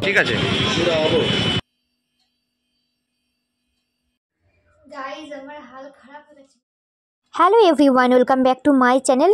ঠিক আছে। গাইস আমার হাল খারাপ হয়ে গেছে। Hello everyone, welcome back to my channel.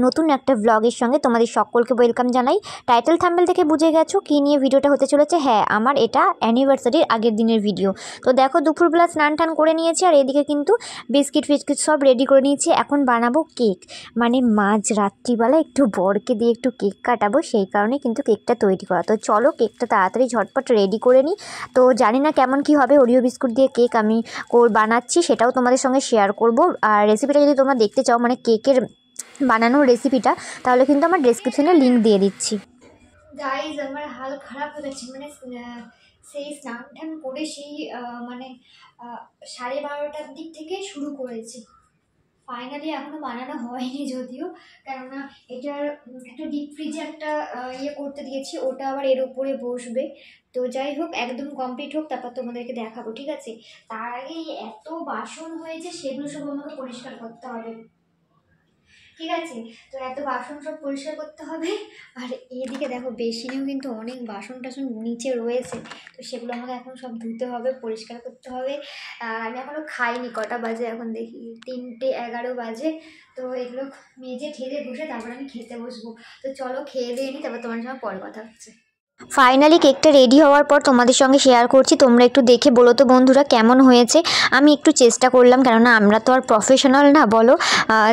নতুন একটা ব্লগের সঙ্গে তোমাদের সকলকে ওয়েলকাম জানাই। টাইটেল থাম্বনেল থেকে বুঝে গেছো কী নিয়ে ভিডিওটা হতে চলেছে। হ্যাঁ, আমার এটা অ্যানিভার্সারির আগের দিনের ভিডিও। তো দেখো, দুপুরবেলা স্নান টান করে নিয়েছি, আর এদিকে কিন্তু বিস্কিট ফিস্কিট সব রেডি করে নিয়েছি। এখন বানাবো কেক, মানে মাঝ রাত্রিবেলা একটু বরকে দিয়ে একটু কেক কাটাবো, সেই কারণে কিন্তু কেকটা তৈরি করা। তো চলো কেকটা তাড়াতাড়ি ঝটপট রেডি করে নিই। তো জানি না কেমন কি হবে, ওরিও বিস্কুট দিয়ে কেক আমি বানাচ্ছি, সেটাও তোমাদের সঙ্গে শেয়ার করব। আর রেসিপিটা যদি তোমরা দেখতে চাও, মানে কেকের বানানোর রেসিপিটা, তাহলে কিন্তু আমার ডেসক্রিপশনে লিঙ্ক দিয়ে দিচ্ছি। গাইস আমার হাল খারাপ হয়ে গেছে, মানে সেই স্নান টান করে সেই মানে 12:30টার দিক থেকে শুরু করেছি। ফাইনালি এখনো বানানো হয়নি যদিও, কেননা এটার একটা ডিপ ফ্রিজে একটা ইয়ে করতে দিয়েছি, ওটা আবার এর উপরে বসবে। তো যাই হোক, একদম কমপ্লিট হোক, তারপর তোমাদেরকে দেখাবো, ঠিক আছে? তার আগে এত বাসন হয়েছে, সেগুলো সব আমাকে পরিষ্কার করতে হবে, ঠিক আছে? তো এত বাসন সব পরিষ্কার করতে হবে। আর এদিকে দেখো, বেসিনেও কিন্তু অনেক বাসন টাসন নিচে রয়েছে, তো সেগুলো আমাকে এখন সব ধুতে হবে, পরিষ্কার করতে হবে। আর আমি এখনও খাইনি, কটা বাজে এখন দেখি, 3:11 বাজে। তো এগুলো মেজে ঠেলে বসে তারপর আমি খেতে বসবো। তো চলো খেয়ে দিয়ে নিই, তারপর তোমার সঙ্গে পরে কথা হচ্ছে। ফাইনালি কেকটা রেডি হওয়ার পর তোমাদের সঙ্গে শেয়ার করছি, তোমরা একটু দেখে বলো তো বন্ধুরা কেমন হয়েছে। আমি একটু চেষ্টা করলাম, কেননা আমরা তো আর প্রফেশনাল না বলো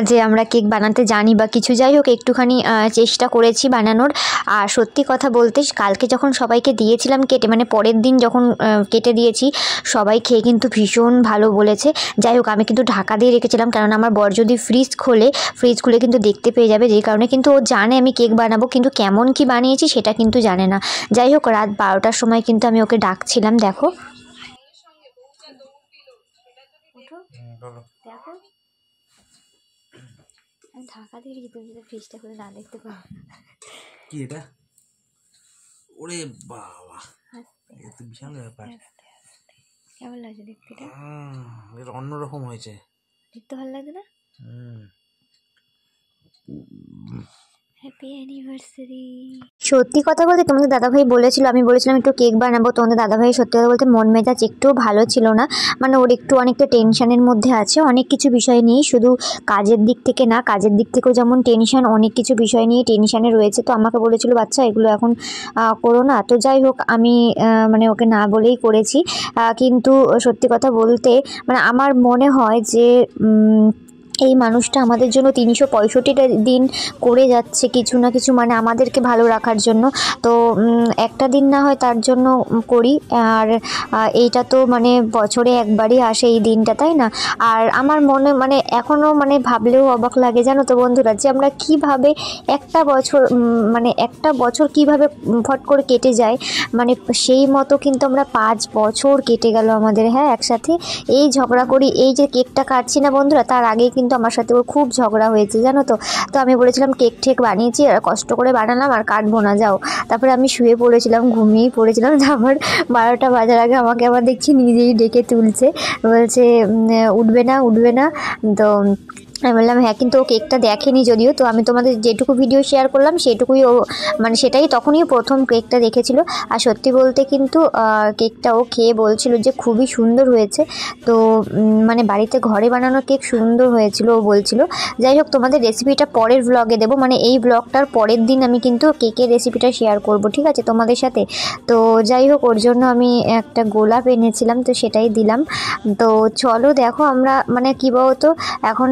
যে আমরা কেক বানাতে জানি বা কিছু। যাই হোক, একটুখানি চেষ্টা করেছি বানানোর। আর সত্যি কথা বলতে, কালকে যখন সবাইকে দিয়েছিলাম কেটে, মানে পরের দিন যখন কেটে দিয়েছি, সবাই খেয়ে কিন্তু ভীষণ ভালো বলেছে। যাই হোক, আমি কিন্তু ঢাকা দিয়ে রেখেছিলাম, কারণ আমার বর যদি ফ্রিজ খুলে কিন্তু দেখতে পেয়ে যাবে, যেই কারণে কিন্তু ও জানে আমি কেক বানাবো, কিন্তু কেমন কি বানিয়েছি সেটা কিন্তু জানে না। যাই হোক, রাত 12টার সময় কিন্তু আমি ওকে ডাকছিলাম। দেখো দেখো, আমি ঢাকা দিয়ে রেখে তুমি যদি ফ্রিজটা খুলে না দেখতে পাও। কি এটা? ওরে বাবা, এটা তো বিশাল ব্যাপার। কেমন লাগছে দেখতে? এটা অন্যরকম হয়েছে, দেখতে ভালো লাগছে না? Happy anniversary. সত্যি কথা বলতে, তোমাদের দাদাভাই বলেছিল, আমি বলেছিলাম একটু কেক বানাবো। তোমাদের দাদাভাই সত্যি কথা বলতে মন মেজাজ একটু ভালো ছিল না, মানে ওর একটু অনেকটা টেনশনের মধ্যে আছে, অনেক কিছু বিষয় নিয়েই, শুধু কাজের দিক থেকে না, কাজের দিক থেকেও যেমন টেনশন, অনেক কিছু বিষয় নিয়ে টেনশনে রয়েছে। তো আমাকে বলেছিল, বাচ্চা এগুলো এখন করো না। তো যাই হোক, আমি মানে ওকে না বলেই করেছি। কিন্তু সত্যি কথা বলতে, মানে আমার মনে হয় যে এই মানুষটা আমাদের জন্য 365টা দিন করে যাচ্ছে কিছু না কিছু, মানে আমাদেরকে ভালো রাখার জন্য। তো একটা দিন না হয় তার জন্য করি, আর এইটা তো মানে বছরে একবারই আসে এই দিনটা, তাই না? আর আমার মনে মানে এখনও মানে ভাবলেও অবাক লাগে, জানো তো বন্ধুরা, যে আমরা কিভাবে একটা বছর মানে একটা বছর কিভাবে ফট করে কেটে যায়। মানে সেই মতো কিন্তু আমরা 5 বছর কেটে গেল আমাদের, হ্যাঁ, একসাথে। এই ঝগড়া করি, এই যে কেকটা কাটছি না বন্ধুরা, তার আগে কিন্তু আমার সাথে ওর খুব ঝগড়া হয়েছে, জানো তো। তো আমি বলেছিলাম কেক ঠেক বানিয়েছি, আর কষ্ট করে বানালাম, আর কাটবো না, যাও। তারপরে আমি শুয়ে পড়েছিলাম, ঘুমিয়েই পড়েছিলাম। তারপর 12টা বাজার আগে আমাকে আবার দেখছি নিজেই ডেকে তুলছে, বলছে উঠবে না, উঠবে না। তো আমি বললাম হ্যাঁ, কিন্তু ও কেকটা দেখেনি যদিও। তো আমি তোমাদের যেটুকু ভিডিও শেয়ার করলাম সেটুকুই ও, মানে সেটাই তখনই প্রথম কেকটা দেখেছিল। আর সত্যি বলতে কিন্তু কেকটা ও খেয়ে বলছিল যে খুবই সুন্দর হয়েছে। তো মানে বাড়িতে ঘরে বানানো কেক সুন্দর হয়েছিল ও বলছিল। যাই হোক, তোমাদের রেসিপিটা পরের ব্লগে দেবো, মানে এই ব্লগটার পরের দিন আমি কিন্তু কেকের রেসিপিটা শেয়ার করব, ঠিক আছে, তোমাদের সাথে। তো যাই হোক, ওর জন্য আমি একটা গোলাপ এনেছিলাম, তো সেটাই দিলাম। তো চলো দেখো, আমরা মানে কী বলতো, এখন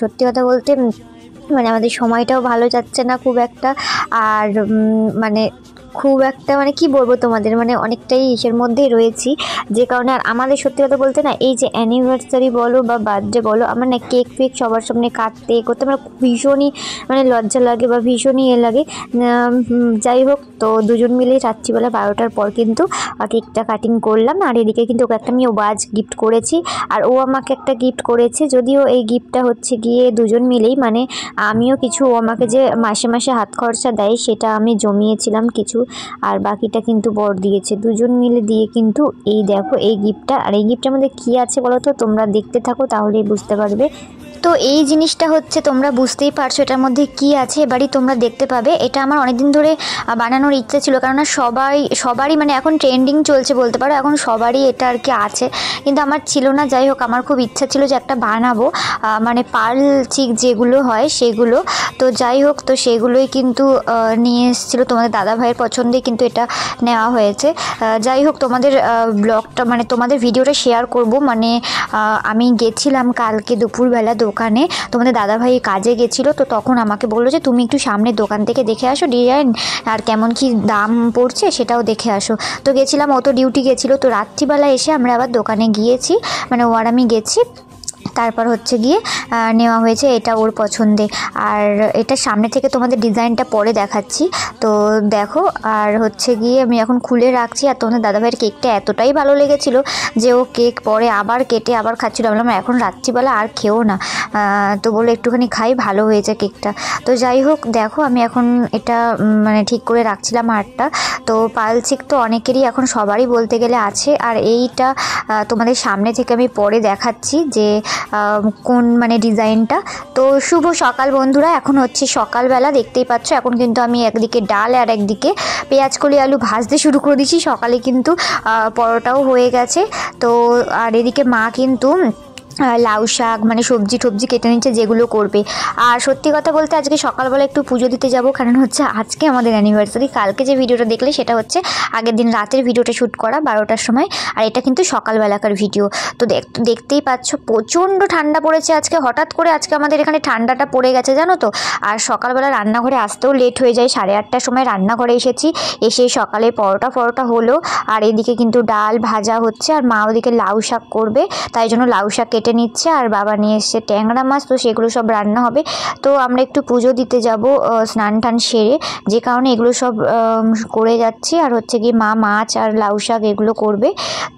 সত্যি কথা বলতে মানে আমাদের সময়টাও ভালো যাচ্ছে না খুব একটা। আর মানে খুব একটা মানে কি বলবো তোমাদের, মানে অনেকটাই ইসের মধ্যেই রয়েছি, যে কারণে। আর আমাদের সত্যি কথা বলতে না, এই যে অ্যানিভার্সারি বলো বা বার্থডে বলো, আমার না কেক ফেক সবার সামনে কাটতে করতে আমার ভীষণই মানে লজ্জা লাগে বা ভীষণই লাগে। যাই হোক, তো দুজন মিলেই রাত্রিবেলা 12টার পর কিন্তু কেকটা কাটিং করলাম। আর এদিকে কিন্তু ওকে একটা আমি ওয়াচ গিফট করেছি, আর ও আমাকে একটা গিফট করেছে। যদিও এই গিফটটা হচ্ছে গিয়ে দুজন মিলেই, মানে আমিও কিছু, ও আমাকে যে মাসে মাসে হাত খরচা দেয় সেটা আমি জমিয়েছিলাম কিছু, আর বাকিটা কিন্তু বর দিয়েছে, দুজন মিলে দিয়ে কিন্তু এই দেখো এই গিফটটা। আর এই গিফটের মধ্যে কী আছে বলো তো, তোমরা দেখতে থাকো তাহলেই বুঝতে পারবে। তো এই জিনিসটা হচ্ছে তোমরা বুঝতেই পারছো এটার মধ্যে কি আছে, এবারই তোমরা দেখতে পাবে। এটা আমার অনেকদিন ধরে বানানোর ইচ্ছা ছিল, কেননা সবারই মানে এখন ট্রেন্ডিং চলছে বলতে পারো, এখন সবারই এটা আর কি আছে, কিন্তু আমার ছিল না। যাই হোক, আমার খুব ইচ্ছা ছিল যে একটা বানাবো, মানে পার্ল চিক যেগুলো হয় সেগুলো। তো যাই হোক, তো সেগুলোই কিন্তু নিয়ে এসেছিলো তোমাদের দাদাভাইয়ের পছন্দে কিন্তু এটা নেওয়া হয়েছে। যাই হোক, তোমাদের ব্লগটা মানে তোমাদের ভিডিওটা শেয়ার করব। মানে আমি গেছিলাম কালকে দুপুরবেলা দোকানে, তোমাদের দাদাভাই কাজে গেছিলো, তো তখন আমাকে বললো যে তুমি একটু সামনের দোকান থেকে দেখে আসো ডিজাইন আর কেমন কি দাম পড়ছে সেটাও দেখে আসো। তো গেছিলাম, ও তো ডিউটি গেছিলো। তো রাত্রিবেলা এসে আমরা আবার দোকানে গিয়েছি, মানে ও আর আমি গেছি। তারপর হচ্ছে গিয়ে নেওয়া হয়েছে এটা ওর পছন্দে। আর এটা সামনে থেকে তোমাদের ডিজাইনটা পরে দেখাচ্ছি, তো দেখো। আর হচ্ছে গিয়ে আমি এখন খুলে রাখছি। আর তোমাদের দাদাভাইয়ের কেকটা এতটাই ভালো লেগেছিলো যে ও কেক পরে আবার কেটে আবার খাচ্ছিলো। বললাম এখন রাত্রিবেলা আর খেও না, তো বলে একটুখানি খাই, ভালো হয়েছে কেকটা। তো যাই হোক, দেখো আমি এখন এটা মানে ঠিক করে রাখছিলাম আরটা। তো পার্ল চিক তো অনেকেরই এখন সবারই বলতে গেলে আছে। আর এইটা তোমাদের সামনে থেকে আমি পরে দেখাচ্ছি যে কোন মানে ডিজাইনটা। তো শুভ সকাল বন্ধুরা, এখন হচ্ছে সকালবেলা, দেখতেই পাচ্ছ। এখন কিন্তু আমি একদিকে ডাল আর একদিকে পেঁয়াজ কলি আলু ভাজতে শুরু করে দিয়েছি। সকালে কিন্তু পরোটাও হয়ে গেছে। তো আর এদিকে মা কিন্তু লাউ শাক মানে সবজি টবজি কেটে নিচ্ছে যেগুলো করবে। আর সত্যি কথা বলতে আজকে সকালবেলা একটু পুজো দিতে যাব, কারণ হচ্ছে আজকে আমাদের অ্যানিভার্সারি। কালকে যে ভিডিওটা দেখলে সেটা হচ্ছে আগের দিন রাতের ভিডিওটা শ্যুট করা 12টার সময়, আর এটা কিন্তু সকালবেলাকার ভিডিও। তো দেখতেই পাচ্ছ প্রচণ্ড ঠান্ডা পড়েছে আজকে, হঠাৎ করে আজকে আমাদের এখানে ঠান্ডাটা পড়ে গেছে জানো তো। আর সকালবেলা রান্নাঘরে আসতেও লেট হয়ে যায়, 8:30টার সময় রান্নাঘরে এসেছি। এসে সকালে পরোটা হলো, আর এদিকে কিন্তু ডাল ভাজা হচ্ছে, আর মা ওদিকে লাউ শাক করবে, তাই জন্য লাউ শাক কেটে নিচ্ছে। আর বাবা নিয়ে এসছে ট্যাংরা মাছ, তো সেগুলো সব রান্না হবে। তো আমরা একটু পুজো দিতে যাব স্নান টান সেরে, যে কারণে এগুলো সব করে যাচ্ছি। আর হচ্ছে কি মা মাছ আর লাউ শাক এগুলো করবে।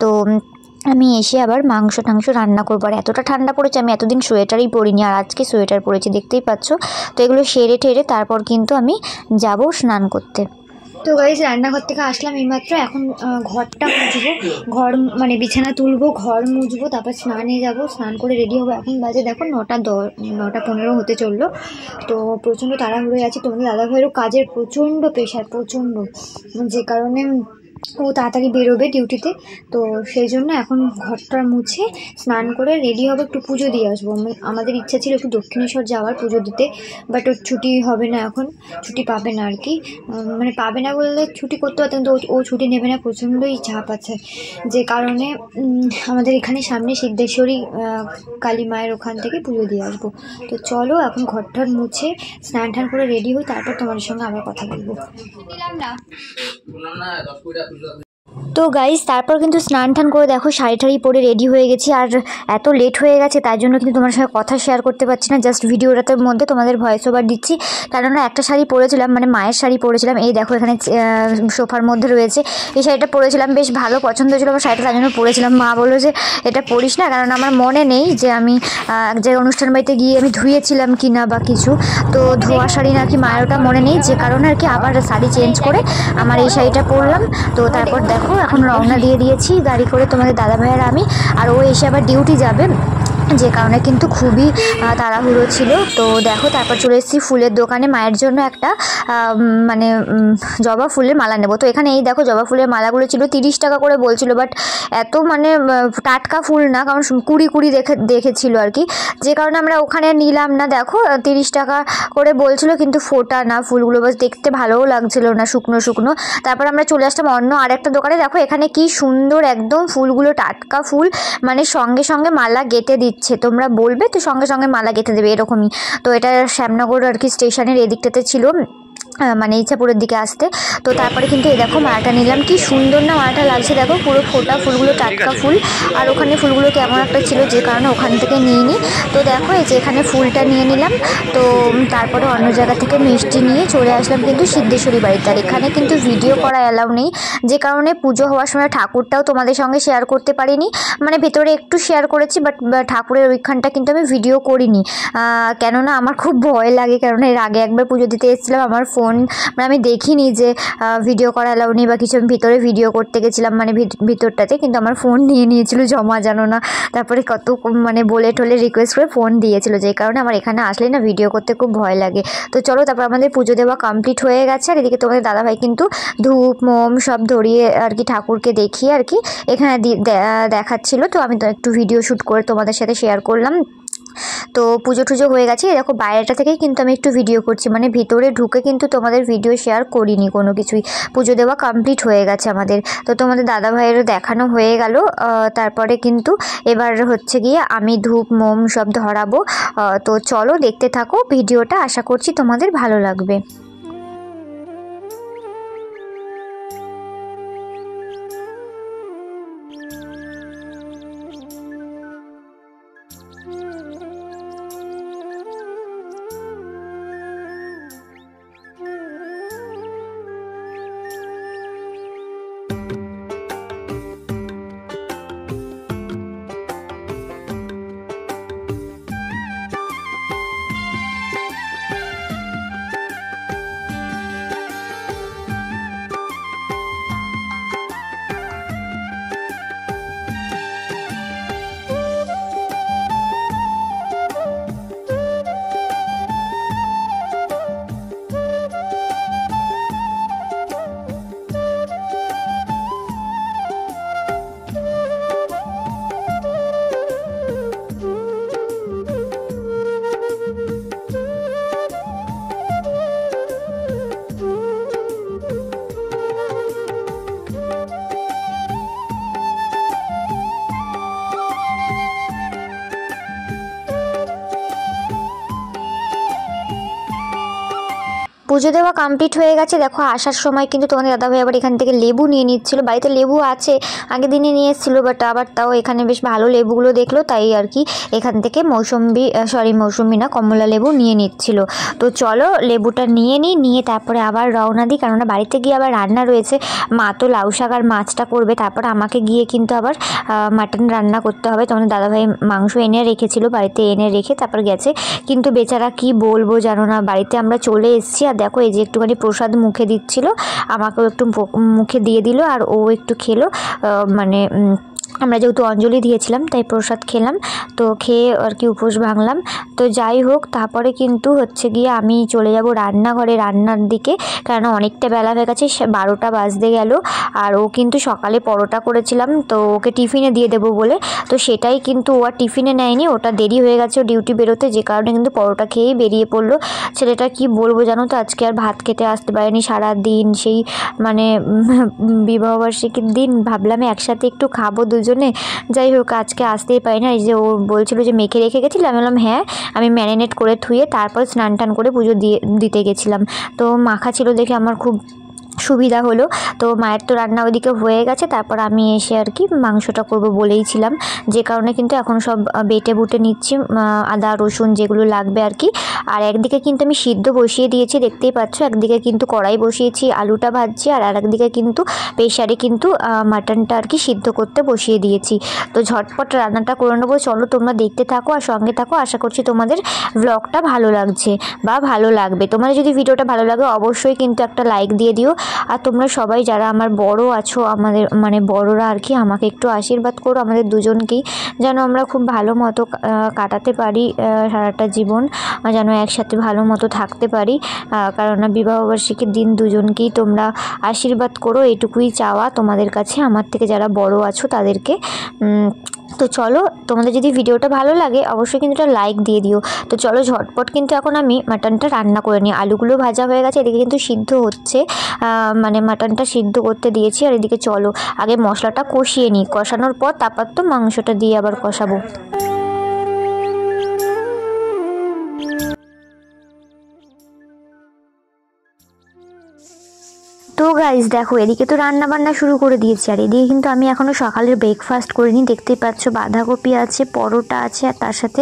তো আমি এসে আবার মাংস টাংস রান্না করবো। আর এতটা ঠান্ডা পড়েছে, আমি এতদিন সোয়েটারই পরিনি, আর আজকে সোয়েটার পরেছি, দেখতেই পাচ্ছ। তো এগুলো সেরে ঠেরে তারপর কিন্তু আমি যাব স্নান করতে। তো গাইস, রান্নাঘর থেকে আসলাম এইমাত্র। এখন ঘরটা মুছবো, ঘর মানে বিছানা তুলবো, ঘর মুছবো, তারপর স্নানে যাব। স্নান করে রেডি হবো। এখন বাজে দেখো 9:15 হতে চললো। তো প্রচণ্ড তাড়াহুড়োয় আছে। তোমাদের দাদাভাইয়েরও কাজের প্রচণ্ড প্রেশার, প্রচণ্ড, যে কারণে ও তাড়াতাড়ি বেরোবে ডিউটিতে। তো সেই জন্য এখন ঘরটা মুছে স্নান করে রেডি হবে, একটু পুজো দিয়ে আসবো। আমাদের ইচ্ছা ছিল একটু দক্ষিণেশ্বর যাওয়ার পুজো দিতে, বাট ওর ছুটি হবে না, এখন ছুটি পাবে না আর কি। মানে পাবে না বললে ছুটি করতে পারতেন, তো ও ছুটি নেবে না, প্রচণ্ডই চাপ আছে, যে কারণে আমাদের এখানে সামনে সিদ্ধেশ্বরী কালী মায়ের ওখান থেকে পুজো দিয়ে আসবো। তো চলো এখন ঘরটার মুছে স্নান টান করে রেডি হই, তারপর তোমাদের সঙ্গে আবার কথা বলবো। দিলাম না। তো গাইস, তারপর কিন্তু স্নান টান করে দেখো শাড়ি টাড়ি পরে রেডি হয়ে গেছি। আর এত লেট হয়ে গেছে তাই জন্য কিন্তু তোমার সঙ্গে কথা শেয়ার করতে পারছি না, জাস্ট ভিডিওটার মধ্যে তোমাদের ভয়েস ওভার দিচ্ছি। কেননা একটা শাড়ি পরেছিলাম, মানে মায়ের শাড়ি পরেছিলাম, এই দেখো এখানে সোফার মধ্যে রয়েছে, এই শাড়িটা পরেছিলাম, বেশ ভালো পছন্দ হয়েছিল আমার শাড়িটা, তাই জন্য পরেছিলাম। মা বললো যে এটা পরিস না, কারণ আমার মনে নেই যে আমি এক জায়গায় অনুষ্ঠান বাড়িতে গিয়ে আমি ধুয়েছিলাম কি না বা কিছু। তো ধোয়া শাড়ি নাকি মায়ের ওটা মনে নেই, যে কারণে আর কি আবার শাড়ি চেঞ্জ করে আমার এই শাড়িটা পরলাম। তো তারপর দেখো এখন রওনা দিয়ে দিয়েছি গাড়ি করে তোমাদের দাদাভাই আর আমি। আর ও এসে আবার ডিউটি যাবে, যে কারণে কিন্তু খুবই তাড়াহুড়ো ছিল। তো দেখো তারপর চলে এসেছি ফুলের দোকানে, মায়ের জন্য একটা মানে জবা ফুলের মালা নেব। তো এখানে এই দেখো জবা ফুলের মালাগুলো ছিল 30 টাকা করে বলছিল, বাট এত মানে টাটকা ফুল না, কারণ 20 দেখেছিল আর কি, যে কারণে আমরা ওখানে নিলাম না। দেখো 30 টাকা করে বলছিল, কিন্তু ফোটা না ফুলগুলো, বাস দেখতে ভালোও লাগছিল না, শুকনো শুকনো। তারপর আমরা চলে আসলাম অন্য আরেকটা দোকানে। দেখো এখানে কি সুন্দর একদম ফুলগুলো, টাটকা ফুল, মানে সঙ্গে সঙ্গে মালা গেঁথে দিচ্ছে, তোমরা বলবে তো সঙ্গে সঙ্গে মালা গেঁথে দেবে এরকমই। তো এটা শ্যামনগর আর কি স্টেশনের এদিকটাতে ছিল, মানে ইচ্ছাপুরের দিকে আসতে। তো তারপরে কিন্তু এই দেখো মালাটা নিলাম, কি সুন্দর না মালাটা লাগছে, দেখো পুরো ফোটা ফুলগুলো, টাটকা ফুল। আর ওখানে ফুলগুলো কেমন একটা ছিল, যে কারণে ওখান থেকে নিয়ে নিই। তো দেখো এই যে এখানে ফুলটা নিয়ে নিলাম। তো তারপরে অন্য জায়গা থেকে মিষ্টি নিয়ে চলে আসলাম কিন্তু সিদ্ধেশ্বরী বাড়িতে। আর এখানে কিন্তু ভিডিও করা অ্যালাউ নেই, যে কারণে পুজো হওয়ার সময় ঠাকুরটাও তোমাদের সঙ্গে শেয়ার করতে পারিনি, মানে ভেতরে একটু শেয়ার করেছি, বাট ঠাকুরের ওইখানটা কিন্তু আমি ভিডিও করিনি, কেননা আমার খুব ভয় লাগে, কারণ এর আগে একবার পুজো দিতে এসেছিলাম, আমার ফোন ফোন মানে আমি দেখিনি যে ভিডিও করা অ্যালাউ নেই বা কিছু। আমি ভিতরে ভিডিও করতে গেছিলাম মানে ভিতরটাতে, কিন্তু আমার ফোন নিয়ে নিয়েছিল, জমা জানো না। তারপরে কত মানে বলে ঠলে রিকোয়েস্ট করে ফোন দিয়েছিল, যে কারণে আমার এখানে আসলে না ভিডিও করতে খুব ভয় লাগে। তো চলো, তারপর আমাদের পুজো দেওয়া কমপ্লিট হয়ে গেছে। আর এদিকে তোমাদের দাদাভাই কিন্তু ধূপ মোম সব ধরিয়ে আর কি ঠাকুরকে দেখিয়ে আর কি এখানে দেখাচ্ছিল। তো আমি তো একটু ভিডিও শ্যুট করে তোমাদের সাথে শেয়ার করলাম। তো পুজো টুজো হয়ে গেছে, দেখো বাইরেটা থেকেই কিন্তু আমি একটু ভিডিও করছি, মানে ভিতরে ঢুকে কিন্তু তোমাদের ভিডিও শেয়ার করিনি কোনো কিছুই। পুজো দেওয়া কমপ্লিট হয়ে গেছে আমাদের। তো তোমাদের দাদা ভাইয়েরও দেখানো হয়ে গেল। তারপরে কিন্তু এবার হচ্ছে গিয়ে আমি ধূপ মোম সব ধরাবো। তো চলো দেখতে থাকো ভিডিওটা, আশা করছি তোমাদের ভালো লাগবে। পুজো দেওয়া কমপ্লিট হয়ে গেছে। দেখো আসার সময় কিন্তু তোমাদের দাদাভাই আবার এখান থেকে লেবু নিয়ে নিচ্ছিল। বাড়িতে লেবু আছে, আগের দিনে নিয়ে এসেছিলো, বাট আবার তাও এখানে বেশ ভালো লেবুগুলো দেখলো, তাই আর কি এখান থেকে মৌসুম্বি না কমলা লেবু নিয়ে নিচ্ছিল। তো চলো লেবুটা নিয়ে তারপরে আবার রওনা দিই, কারণ বাড়িতে গিয়ে আবার রান্না রয়েছে। মা তো লাউ শাক আর মাছটা করবে, তারপর আমাকে গিয়ে কিন্তু আবার মাটন রান্না করতে হবে। তোমাদের দাদাভাই মাংস এনে রেখেছিল, বাড়িতে এনে রেখে তারপর গেছে, কিন্তু বেচারা কি বলবো জানো না। বাড়িতে আমরা চলে এসেছি, আর দেখো এই যে একটুখানি প্রসাদ মুখে দিচ্ছিল, আমাকেও একটু মুখে দিয়ে দিল, আর ও একটু খেলো। মানে আমরা যেহেতু অঞ্জলি দিয়েছিলাম তাই প্রসাদ খেলাম, তো খেয়ে আর কি উপোস ভাঙলাম। তো যাই হোক, তারপরে কিন্তু হচ্ছে গিয়ে আমি চলে যাব রান্নার দিকে, কারণ অনেকটা বেলা হয়ে গেছে, 12টা বাজতে গেল। আর ও কিন্তু সকালে পরোটা করেছিলাম, তো ওকে টিফিনে দিয়ে দেবো বলে, তো সেটাই কিন্তু ও আর টিফিনে নেয়নি, ওটা দেরি হয়ে গেছে ও ডিউটি বেরোতে, যে কারণে কিন্তু পরোটা খেয়েই বেরিয়ে পড়লো। ছেলেটা কি বলবো জানো তো, আজকে আর ভাত খেতে আসতে পারেনি সারা দিন, সেই মানে বিবাহবার্ষিকীর দিন ভাবলাম একসাথে একটু খাবো দুজনে। যাই হোক আজকে আসতেই পারি না। এই যে ও বলছিল যে মেখে রেখে গেছিলাম, আমি বললাম হ্যাঁ, আমি ম্যারিনেট করে ধুয়ে তারপর স্নান টান করে পুজো দিতে গেছিলাম। তো মাখা ছিল দেখে আমার খুব সুবিধা হলো। তো মায়ের তো রান্না ওইদিকে হয়ে গেছে, তারপর আমি এসে আর কি মাংসটা করব বলেইছিলাম, যে কারণে কিন্তু এখন সব বেটে বুটে নিচ্ছি, আদা রসুন যেগুলো লাগবে আর কি। আর একদিকে কিন্তু আমি সিদ্ধ বসিয়ে দিয়েছি, দেখতেই পাচ্ছ, একদিকে কিন্তু কড়াই বসিয়েছি, আলুটা ভাজছি, আর আরেকদিকে কিন্তু প্রেশারে কিন্তু মাটনটা আর কি সিদ্ধ করতে বসিয়ে দিয়েছি। তো ঝটপট রান্নাটা করে নেবো, চলো তোমরা দেখতে থাকো আর সঙ্গে থাকো। আশা করছি তোমাদের ব্লগটা ভালো লাগছে বা ভালো লাগবে। তোমাদের যদি ভিডিওটা ভালো লাগে অবশ্যই কিন্তু একটা লাইক দিয়ে দিও। আর তোমরা সবাই যারা আমার বড় আছো, আমাদের মানে বড়রা আর কি, আমাকে একটু আশীর্বাদ করো, আমাদের দুজনকেই যেন আমরা খুব ভালো মতো কাটাতে পারি সারাটা জীবন, যেন একসাথে ভালো মতো থাকতে পারি। কারণ বিবাহবার্ষিকীর দিন দুজনকেই তোমরা আশীর্বাদ করো, এটুকুই চাওয়া তোমাদের কাছে, আমার থেকে যারা বড় আছো তাদেরকে। তো চলো, তোমাদের যদি ভিডিওটা ভালো লাগে অবশ্যই কিন্তু একটা লাইক দিয়ে দিও। তো চলো ঝটপট কিন্তু এখন আমি মাটনটা রান্না করে নিই। আলুগুলো ভাজা হয়ে গেছে, এদিকে কিন্তু সিদ্ধ হচ্ছে, মানে মাটনটা সিদ্ধ করতে দিয়েছি। আর এদিকে চলো আগে মশলাটা কষিয়ে নিই, কষানোর পর তারপর তো মাংসটা দিয়ে আবার কষাবো। তো গাইজ দেখো, এদিকে তো রান্না বান্না শুরু করে দিয়েছি, আর এদিকে কিন্তু আমি এখনও সকালের ব্রেকফাস্ট করিনি। দেখতেই পাচ্ছ বাঁধাকপি আছে, পরোটা আছে, আর তার সাথে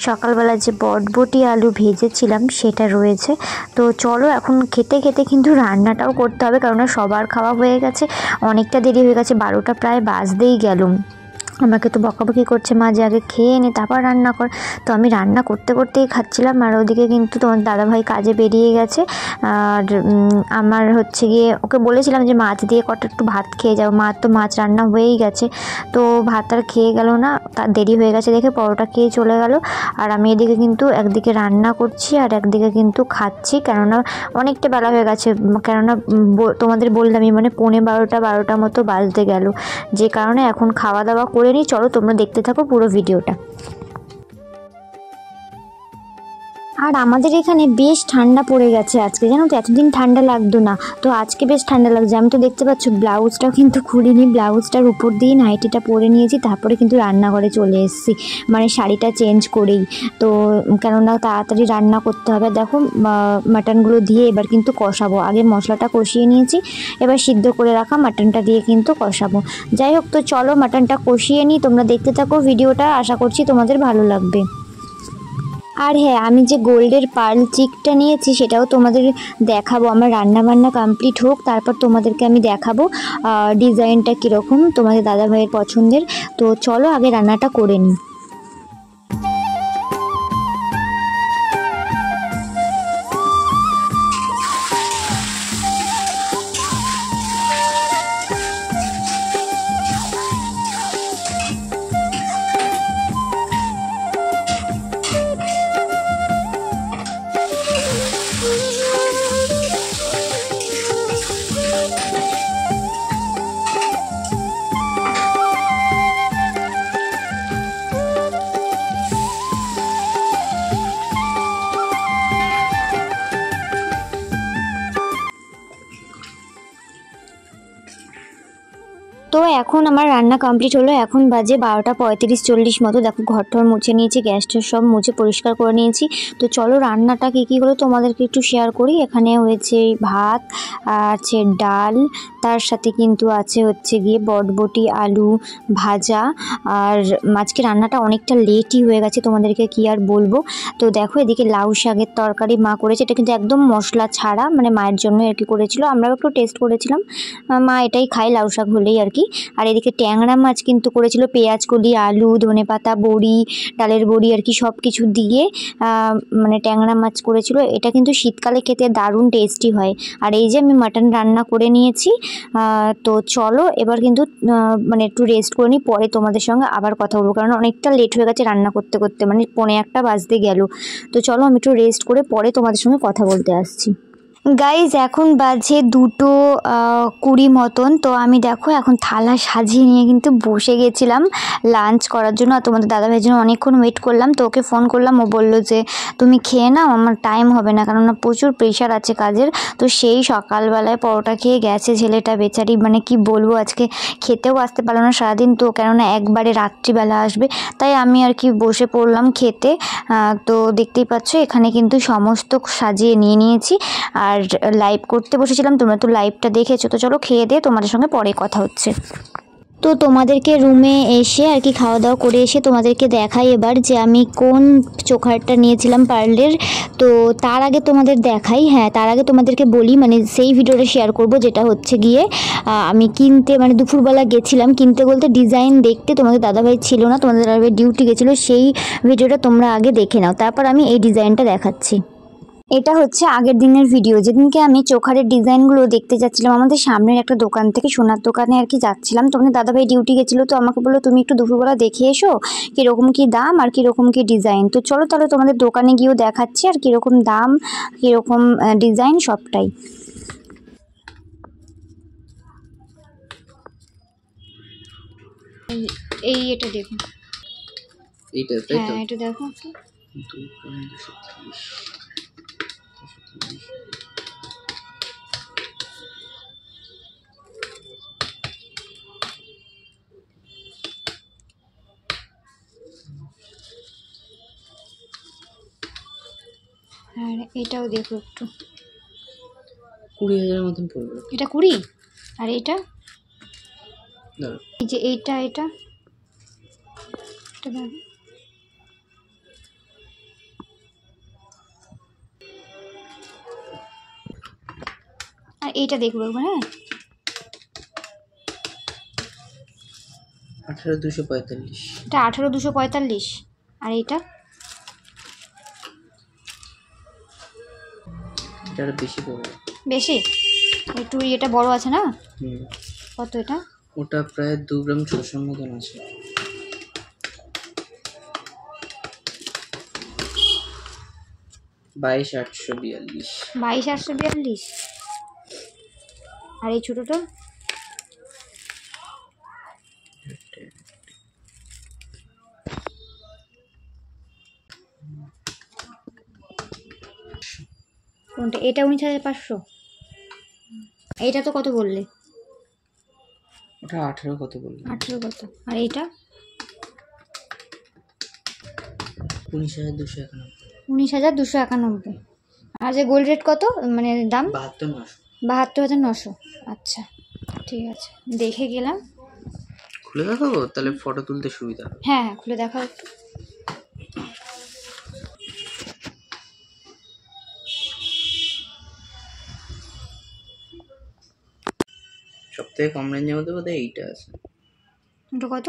সকালবেলা যে বটবটি আলু ভেজেছিলাম সেটা রয়েছে। তো চলো এখন খেতে খেতে কিন্তু রান্নাটাও করতে হবে, কারণ সবার খাওয়া হয়ে গেছে, অনেকটা দেরি হয়ে গেছে, 12টা প্রায় বাজতেই গেল। আমাকে তো বকাবকি করছে মা যে আগে খেয়ে নে তারপর রান্না কর। তো আমি রান্না করতে করতেই খাচ্ছিলাম, আর ওদিকে কিন্তু তোমার দাদাভাই কাজে বেরিয়ে গেছে। আর আমার হচ্ছে গিয়ে ওকে বলেছিলাম যে মাছ দিয়ে কটা একটু ভাত খেয়ে যাও, মার তো মাছ রান্না হয়েই গেছে, তো ভাত আর খেয়ে গেল না, তার দেরি হয়ে গেছে দেখে পরোটা খেয়ে চলে গেল। আর আমি এদিকে কিন্তু একদিকে রান্না করছি আর একদিকে কিন্তু খাচ্ছি, কেননা অনেকটা বেলা হয়ে গেছে, কেননা তোমাদের বললামই মানে 11:30 মতো বাজতে গেল, যে কারণে এখন খাওয়া দাওয়া করে নিই। চলো তোমরা দেখতে থাকো পুরো ভিডিওটা। আর আমাদের এখানে বেশ ঠান্ডা পড়ে গেছে আজকে, জানো তো এতদিন ঠান্ডা লাগতো না, তো আজকে বেশ ঠান্ডা লাগছে। আমি তো দেখতে পাচ্ছ ব্লাউজটাও কিন্তু খুলিনি, ব্লাউজটার উপর দিয়ে নাইটিটা পরে নিয়েছি, তারপরে কিন্তু রান্নাঘরে চলে এসেছি, মানে শাড়িটা চেঞ্জ করেই। তো কেননা তাড়াতাড়ি রান্না করতে হবে। দেখো মাটনগুলো দিয়ে এবার কিন্তু কষাবো, আগে মশলাটা কষিয়ে নিয়েছি, এবার সিদ্ধ করে রাখা মাটনটা দিয়ে কিন্তু কষাবো। যাই হোক, তো চলো মাটনটা কষিয়ে নিই, তোমরা দেখতে থাকো ভিডিওটা, আশা করছি তোমাদের ভালো লাগবে। আর হ্যাঁ, আমি যে গোল্ডের পার্ল চিকটা নিয়েছি সেটাও তোমাদের দেখাবো, আমার রান্নাবান্না কমপ্লিট হোক তারপর তোমাদেরকে আমি দেখাবো ডিজাইনটা কীরকম তোমাদের দাদাভাইয়ের পছন্দের। তো চলো আগে রান্নাটা করে নিই। তো এখন আমার রান্না কমপ্লিট হলো, এখন বাজে 12:35-40 মতো। দেখো ঘরটর মুছে নিয়েছি, গ্যাসটার সব মুছে পরিষ্কার করে নিয়েছি। তো চলো রান্নাটা কী হলো তোমাদেরকে একটু শেয়ার করি। এখানে হয়েছে ভাত, আছে ডাল, তার সাথে কিন্তু আছে হচ্ছে গিয়ে বটবটি আলু ভাজা। আর আজকে রান্নাটা অনেকটা লেটই হয়ে গেছে, তোমাদেরকে কি আর বলবো। তো দেখো এদিকে লাউ শাকের তরকারি মা করেছে, এটা কিন্তু একদম মশলা ছাড়া, মানে মায়ের জন্য আর কি করেছিল, আমরাও একটু টেস্ট করেছিলাম, মা এটাই খায় লাউ শাক হলেই আর কি। আর এদিকে ট্যাংরা মাছ কিন্তু করেছিল, পেঁয়াজ কলি, আলু, ধনেপাতা, বড়ি, ডালের বড়ি আর কি সব কিছু দিয়ে মানে ট্যাংরা মাছ করেছিল। এটা কিন্তু শীতকালে খেতে দারুণ টেস্টি হয়। আর এই যে আমি মাটন রান্না করে নিয়েছি। তো চলো এবার কিন্তু মানে একটু রেস্ট করে নিই, পরে তোমাদের সঙ্গে আবার কথা বলবো, কারণ অনেকটা লেট হয়ে গেছে রান্না করতে করতে, মানে 1:45 বাজতে গেল। তো চলো আমি একটু রেস্ট করে পরে তোমাদের সঙ্গে কথা বলতে আসছি। গাইজ এখন বাজে 2:20 মতন। তো আমি দেখো এখন থালা সাজিয়ে নিয়ে কিন্তু বসে গেছিলাম লাঞ্চ করার জন্য, আর তোমাদের দাদাভাইয়ের জন্য অনেকক্ষণ ওয়েট করলাম। তো ওকে ফোন করলাম, ও বললো যে তুমি খেয়ে নাও, আমার টাইম হবে না, কেননা প্রচুর প্রেশার আছে কাজের। তো সেই সকালবেলায় পরোটা খেয়ে গেছে ছেলেটা বেচারি, মানে কি বলবো, আজকে খেতেও আসতে পারলো না সারাদিন, তো কেননা একবারে রাত্রিবেলা আসবে, তাই আমি আর কি বসে পড়লাম খেতে। তো দেখতেই পাচ্ছ এখানে কিন্তু সমস্ত সাজিয়ে নিয়ে নিয়েছি, আর লাইভ করতে বসেছিলাম, তোমরা তো লাইভটা দেখেছো। তো চলো খেয়ে দিয়ে তোমাদের সঙ্গে পরে কথা হচ্ছে। তো তোমাদেরকে রুমে এসে আর কি খাওয়া দাওয়া করে এসে তোমাদেরকে দেখাই এবার যে আমি কোন চোকারটা নিয়েছিলাম পার্লের। তো তার আগে তোমাদের দেখাই, হ্যাঁ তার আগে তোমাদেরকে বলি, মানে সেই ভিডিওটা শেয়ার করব যেটা হচ্ছে গিয়ে আমি কিনতে, মানে দুপুরবেলা গেছিলাম কিনতে বলতে ডিজাইন দেখতে, তোমাদের দাদাভাই ছিল না, তোমাদের দাদাভাই ডিউটি গেছিলো, সেই ভিডিওটা তোমরা আগে দেখে নাও, তারপর আমি এই ডিজাইনটা দেখাচ্ছি। এটা হচ্ছে আগের দিনের ভিডিও, যেদিনকে আমি চোখারের ডিজাইনগুলো দেখতে যাচ্ছিলাম আমাদের সামনের একটা দোকান থেকে, সোনার দোকানে আর কি যাচ্ছিলাম। তোমাদের দাদাভাই ডিউটি গেছিলো, তো আমাকে বললো তুমি একটু দুপুরবেলা দেখে এসো কীরকম কী দাম আর কীরকম কী ডিজাইন। তো চলো তাহলে তোমাদের দোকানে গিয়েও দেখাচ্ছি, আর কীরকম দাম কীরকম ডিজাইন সবটাই। এই এটা দেখুন, হ্যাঁ এটা দেখো, আর এটাও দেখো একটু, 20,000 মতন পড়বে। এটা 20, আর এটা না এই যে এটা দেখো, আর এইটা দেখবো একবার, হ্যাঁ 18,245। এটা 18,245। আর এটা এটা বেশি পড়বে। বেশি একটু, এটা বড় আছে না? কত এটা? ওটা প্রায় 2 গ্রাম 600 মতন আছে। 22,842। 22,842। আর এই ছোটটা? কোনটা? এটা 19,500। এইটা তো কত বললে? ওটা 18 কত বললে? 18 কত? আর এইটা? 19,291। 19,291। আর যে গোল্ড রেট কত, মানে দাম? 72,900। 72,900। আচ্ছা ঠিক আছে, দেখে গেলাম। খুলে দেখাবো তাহলে, ফটো তুলতে সুবিধা হবে। হ্যাঁ হ্যাঁ, খুলে দেখাও একটু। সবথেকে কম রেঞ্জের মধ্যে বোধহয় এইটা আছে। এটা কত?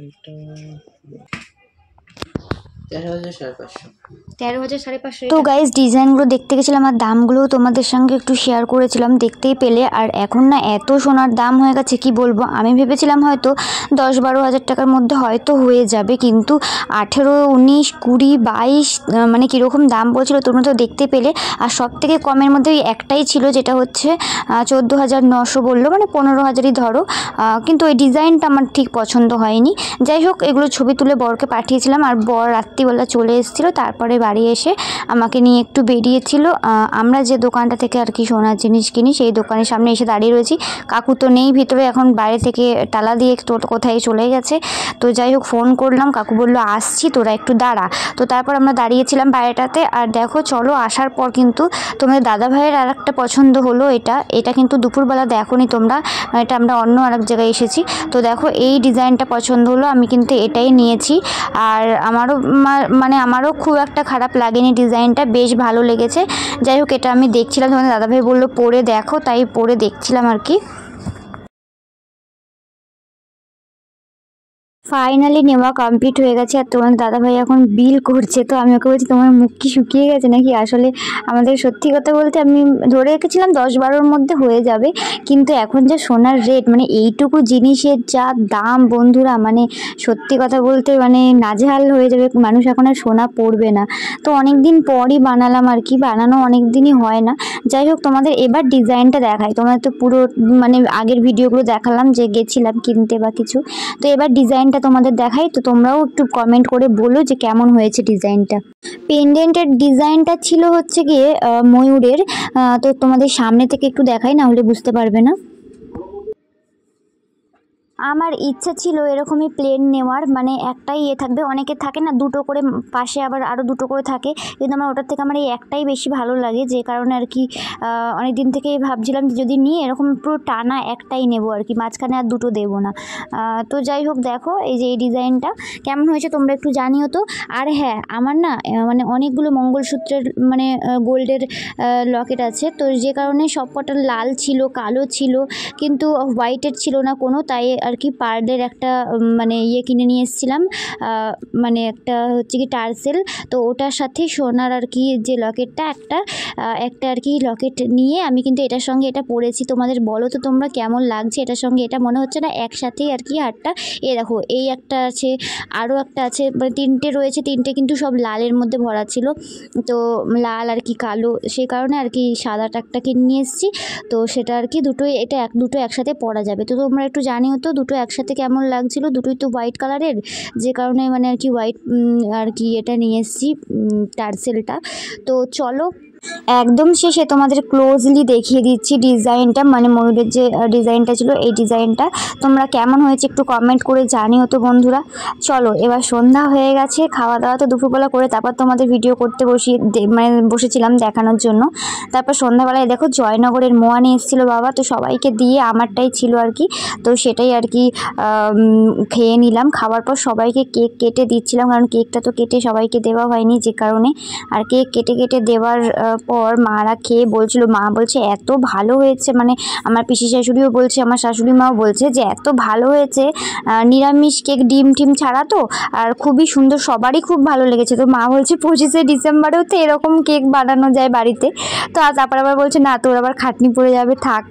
এটা 13,500। 13,500। তো গাইজ ডিজাইনগুলো দেখতে গেছিলাম আর দামগুলো তোমাদের সঙ্গে একটু শেয়ার করেছিলাম, দেখতেই পেলে। আর এখন না এত সোনার দাম হয়ে গেছে কি বলবো। আমি ভেবেছিলাম হয়তো 10-12 হাজার টাকার মধ্যে হয়তো হয়ে যাবে, কিন্তু 18, 19, 20, 22 মানে কীরকম দাম বলছিল তোমরা তো দেখতে পেলে। আর সব থেকে কমের মধ্যে ওই একটাই ছিল, যেটা হচ্ছে 14,900 বললো, মানে 15,000ই ধরো। কিন্তু ওই ডিজাইনটা আমার ঠিক পছন্দ হয়নি। যাই হোক, এগুলো ছবি তুলে বরকে পাঠিয়েছিলাম, আর বর রাত্রিবেলা চলে এসেছিলো। তারপরে বাড়ি এসে আমাকে নিয়ে একটু বেরিয়েছিল। আমরা যে দোকানটা থেকে আর কি সোনার জিনিস কিনি সেই দোকানের সামনে এসে দাঁড়িয়ে রয়েছি। কাকু তো নেই ভিতরে, এখন বাইরে থেকে তালা দিয়ে কোথায় চলে গেছে। তো যাই হোক, ফোন করলাম, কাকু বললো আসছি, তোরা একটু দাঁড়া। তো তারপর আমরা দাঁড়িয়েছিলাম বাইরেটাতে। আর দেখো চলো, আসার পর কিন্তু তোমাদের দাদা ভাইয়ের আর একটা পছন্দ হলো। এটা কিন্তু দুপুরবেলা দেখোনি তোমরা, এটা আমরা অন্য আরেক জায়গায় এসেছি। তো দেখো এই ডিজাইনটা পছন্দ হলো, আমি কিন্তু এটাই নিয়েছি। আর আমারও খুব একটা খারাপ লাগেনি, ডিজাইনটা বেশ ভালো লেগেছে। যাই হোক, এটা আমি দেখছিলাম, তোমাদের দাদাভাই বললো পরে দেখো, তাই পরে দেখছিলাম আর কি। ফাইনালি নেওয়া কমপ্লিট হয়ে গেছে। আর তোমার দাদাভাই এখন বিল করছে। তো আমি ওকে বলছি, তোমার মুখ কি শুকিয়ে গেছে নাকি? আসলে আমাদের সত্যি কথা বলতে আমি ধরে রেখেছিলাম 10-12-র মধ্যে হয়ে যাবে, কিন্তু এখন যে সোনার রেট, মানে এইটুকু জিনিসের যা দাম বন্ধুরা, মানে সত্যি কথা বলতে মানে নাজেহাল হয়ে যাবে মানুষ, এখন আর সোনা পরবে না। তো অনেক দিন পরই বানালাম আর কি, বানানো অনেক দিনই হয় না। যাই হোক, তোমাদের এবার ডিজাইনটা দেখাই। তোমাদের তো পুরো মানে আগের ভিডিওগুলো দেখালাম যে গেছিলাম কিনতে বা কিছু, তো এবার ডিজাইনটা তোমাদের দেখাই। তো তোমরাও একটু কমেন্ট করে বলো যে কেমন হয়েছে ডিজাইনটা। পেন্ডেন্টের ডিজাইনটা ছিল হচ্ছে গিয়ে ময়ূরের। তো তোমাদের সামনে থেকে একটু দেখাই, না হলে বুঝতে পারবে না। আমার ইচ্ছা ছিল এরকমই প্লেন নেওয়ার, মানে একটাই থাকবে, অনেকে থাকে না দুটো করে, পাশে আবার আরও দুটো করে থাকে, কিন্তু আমার ওটার থেকে আমার এই একটাই বেশি ভালো লাগে। যে কারণে আর কি অনেক দিন থেকেই ভাবছিলাম যে যদি নিয়ে এরকম পুরো টানা একটাই নেব আর কি, মাঝখানে আর দুটো দেবো না। তো যাই হোক, দেখো এই যে এই ডিজাইনটা কেমন হয়েছে তোমরা একটু জানিও তো। আর হ্যাঁ, আমার না মানে অনেকগুলো মঙ্গলসূত্রের মানে গোল্ডের লকেট আছে, তো যে কারণে সবকটা লাল ছিল, কালো ছিল, কিন্তু হোয়াইটের ছিল না কোনো। তাই আর কি পার্লের একটা মানে কিনে নিয়ে এসেছিলাম, মানে একটা হচ্ছে কি টার্সেল। তো ওটার সাথে সোনার আর কি যে লকেটটা একটা আর কি লকেট নিয়ে আমি কিন্তু এটার সঙ্গে এটা পরেছি। তোমাদের বলো তো তোমরা কেমন লাগছে এটার সঙ্গে? এটা মনে হচ্ছে না একসাথেই আর কি হারটা? দেখো, এই একটা আছে, আরও একটা আছে, মানে তিনটে রয়েছে, তিনটে কিন্তু সব লালের মধ্যে ভরা ছিল। তো লাল আর কি কালো, সেই কারণে আর কি সাদাটা একটা কিনে নিয়ে এসেছি। তো সেটা আর কি দুটো একসাথে পরা যাবে। তো তোমরা একটু জানিও তো দুটো একসাথে কেমন লাগছিল। দুটোই তো হোয়াইট কালারের, যে কারণে মানে আর কি হোয়াইট আর কি এটা নিয়ে এসেছি টার্সেলটা। তো চলো একদম শেষে তোমাদের ক্লোজলি দেখিয়ে দিচ্ছি ডিজাইনটা, মানে ময়ূরের যে ডিজাইনটা ছিল এই ডিজাইনটা। তোমরা কেমন হয়েছে একটু কমেন্ট করে জানিও তো বন্ধুরা। চলো, এবার সন্ধ্যা হয়ে গেছে, খাওয়া দাওয়া তো দুপুরবেলা করে তারপর তোমাদের ভিডিও করতে বসেছিলাম দেখানোর জন্য। তারপর সন্ধ্যাবেলায় দেখো জয়নগরের মোয়া নিয়ে এসেছিলো বাবা, তো সবাইকে দিয়ে আমারটাই ছিল আর কি। তো সেটাই আর কি খেয়ে নিলাম। খাওয়ার পর সবাইকে কেক কেটে দিচ্ছিলাম, কারণ কেকটা তো কেটে সবাইকে দেওয়া হয়নি, যে কারণে আর কেক কেটে দেওয়ার পর মারা খেয়ে বলছিল, মা বলছে এত ভালো হয়েছে, মানে আমার পিসি শাশুড়িও বলছে, আমার শাশুড়ি মাও বলছে যে এত ভালো হয়েছে, নিরামিষ কেক, ডিম টিম ছাড়া তো, আর খুবই সুন্দর, সবারই খুব ভালো লেগেছে। তো মা বলছে 25শে ডিসেম্বরেও তো এরকম কেক বানানো যায় বাড়িতে। তো তারপর আবার বলছে না, তোর আবার খাটনি পড়ে যাবে, থাক।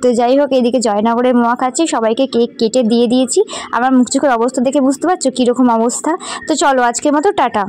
তো যাই হোক, এদিকে জয়নগরের মোয়া খাচ্ছি, সবাইকে কেক কেটে দিয়ে দিয়েছি। আমার মুখ চোখের অবস্থা দেখে বুঝতে পারছো কীরকম অবস্থা। তো চলো, আজকের মতো টাটা।